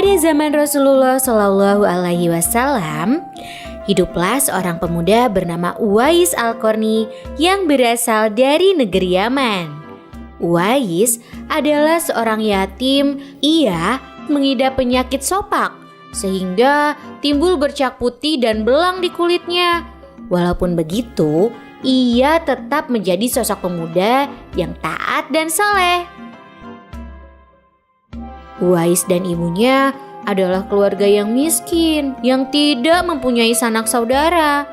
Pada zaman Rasulullah Shallallahu Alaihi Wasallam, hiduplah seorang pemuda bernama Uwais Al-Qarni yang berasal dari negeri Yaman. Uwais adalah seorang yatim. Ia mengidap penyakit sopak sehingga timbul bercak putih dan belang di kulitnya. Walaupun begitu, ia tetap menjadi sosok pemuda yang taat dan saleh. Uwais dan ibunya adalah keluarga yang miskin yang tidak mempunyai sanak saudara.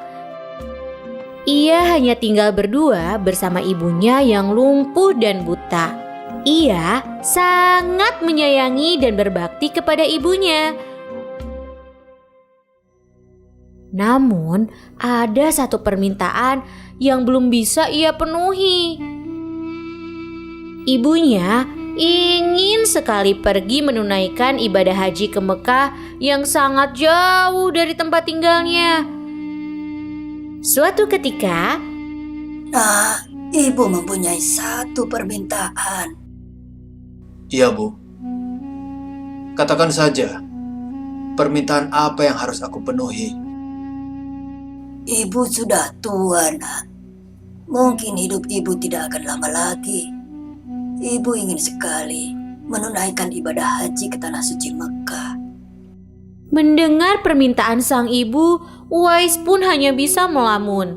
Ia hanya tinggal berdua bersama ibunya yang lumpuh dan buta. Ia sangat menyayangi dan berbakti kepada ibunya. Namun, ada satu permintaan yang belum bisa ia penuhi. Ibunya ingin sekali pergi menunaikan ibadah haji ke Mekah yang sangat jauh dari tempat tinggalnya. Suatu ketika, Nah, ibu mempunyai satu permintaan. Iya, Bu. Katakan saja, permintaan apa yang harus aku penuhi? Ibu sudah tua, Nak. Mungkin hidup ibu tidak akan lama lagi. Ibu ingin sekali menunaikan ibadah haji ke Tanah Suci Mekah. mendengar permintaan sang ibu, Uwais pun hanya bisa melamun.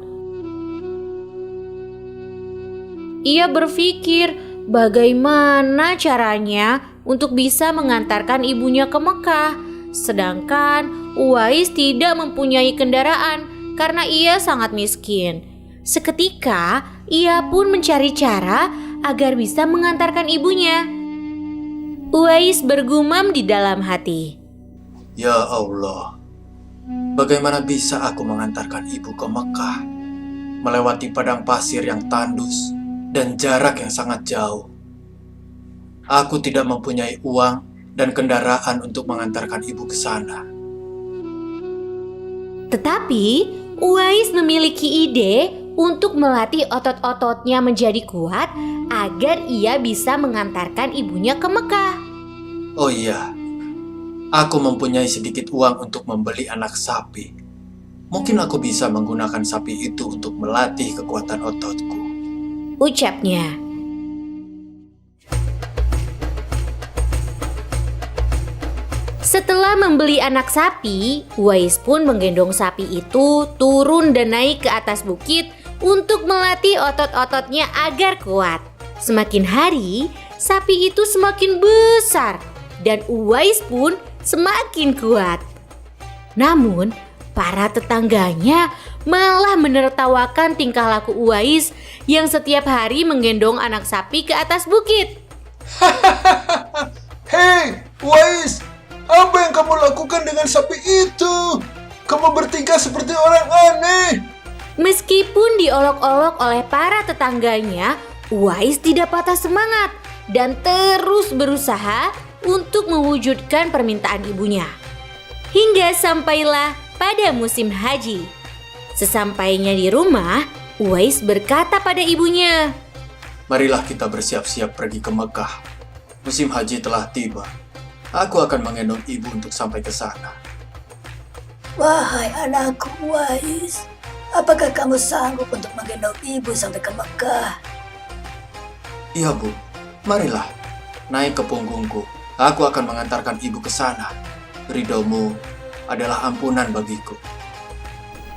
Ia berpikir bagaimana caranya untuk bisa mengantarkan ibunya ke Mekah, sedangkan Uwais tidak mempunyai kendaraan karena ia sangat miskin. Seketika, ia pun mencari cara agar bisa mengantarkan ibunya. Uwais bergumam di dalam hati. Ya Allah, bagaimana bisa aku mengantarkan ibu ke Mekah, melewati padang pasir yang tandus dan jarak yang sangat jauh? Aku tidak mempunyai uang dan kendaraan untuk mengantarkan ibu ke sana. Tetapi, Uwais memiliki ide untuk melatih otot-ototnya menjadi kuat agar ia bisa mengantarkan ibunya ke Mekah. Oh iya, aku mempunyai sedikit uang untuk membeli anak sapi. Mungkin aku bisa menggunakan sapi itu untuk melatih kekuatan ototku, Ucapnya. Setelah membeli anak sapi, Uwais pun menggendong sapi itu turun dan naik ke atas bukit untuk melatih otot-ototnya agar kuat. Semakin hari, sapi itu semakin besar dan Uwais pun semakin kuat. Namun, para tetangganya malah menertawakan tingkah laku Uwais yang setiap hari menggendong anak sapi ke atas bukit. Hei, Uwais, apa yang kamu lakukan dengan sapi itu? Kamu bertingkah seperti orang aneh. Meskipun diolok-olok oleh para tetangganya, Uwais tidak patah semangat dan terus berusaha untuk mewujudkan permintaan ibunya. Hingga sampailah pada musim haji. Sesampainya di rumah, Uwais berkata pada ibunya, Marilah kita bersiap-siap pergi ke Mekah. Musim haji telah tiba. Aku akan menggendong ibu untuk sampai ke sana. Wahai anakku Uwais, apakah kamu sanggup untuk menggendong ibu sampai ke Mekah? Iya, Bu. Marilah, naik ke punggungku. Aku akan mengantarkan ibu ke sana. Ridhomu adalah ampunan bagiku.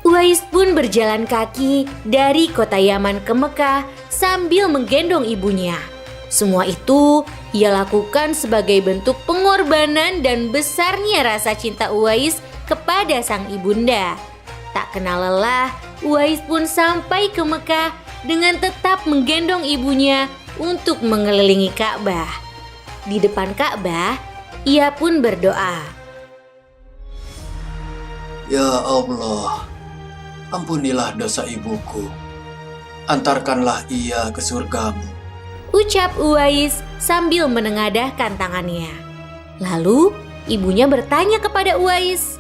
Uwais pun berjalan kaki dari kota Yaman ke Mekah sambil menggendong ibunya. Semua itu ia lakukan sebagai bentuk pengorbanan dan besarnya rasa cinta Uwais kepada sang ibunda. Tak kenal lelah, Uwais pun sampai ke Mekah dengan tetap menggendong ibunya untuk mengelilingi Ka'bah. Di depan Ka'bah, ia pun berdoa. Ya Allah, ampunilah dosa ibuku. Antarkanlah ia ke surgamu. Ucap Uwais sambil menengadahkan tangannya. Lalu ibunya bertanya kepada Uwais.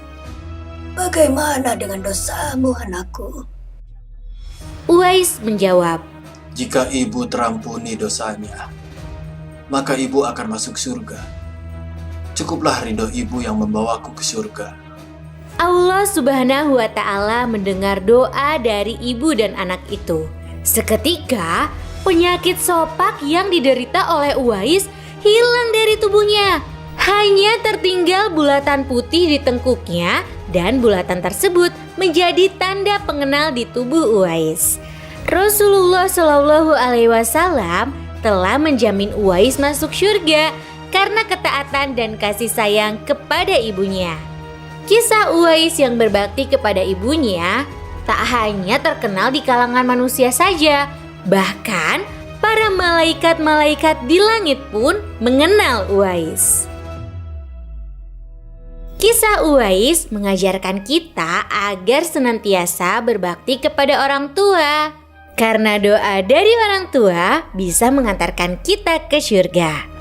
Bagaimana dengan dosamu, anakku? Uwais menjawab. Jika ibu terampuni dosanya, maka ibu akan masuk surga. cukuplah ridho ibu yang membawaku ke surga. Allah Subhanahu wa Ta'ala mendengar doa dari ibu dan anak itu. Seketika, penyakit sopak yang diderita oleh Uwais hilang dari tubuhnya. Hanya tertinggal bulatan putih di tengkuknya, dan bulatan tersebut menjadi tanda pengenal di tubuh Uwais. Rasulullah Shallallahu Alaihi Wasallam telah menjamin Uwais masuk surga karena ketaatan dan kasih sayang kepada ibunya. Kisah Uwais yang berbakti kepada ibunya tak hanya terkenal di kalangan manusia saja, bahkan para malaikat-malaikat di langit pun mengenal Uwais. Kisah Uwais mengajarkan kita agar senantiasa berbakti kepada orang tua, karena doa dari orang tua bisa mengantarkan kita ke surga.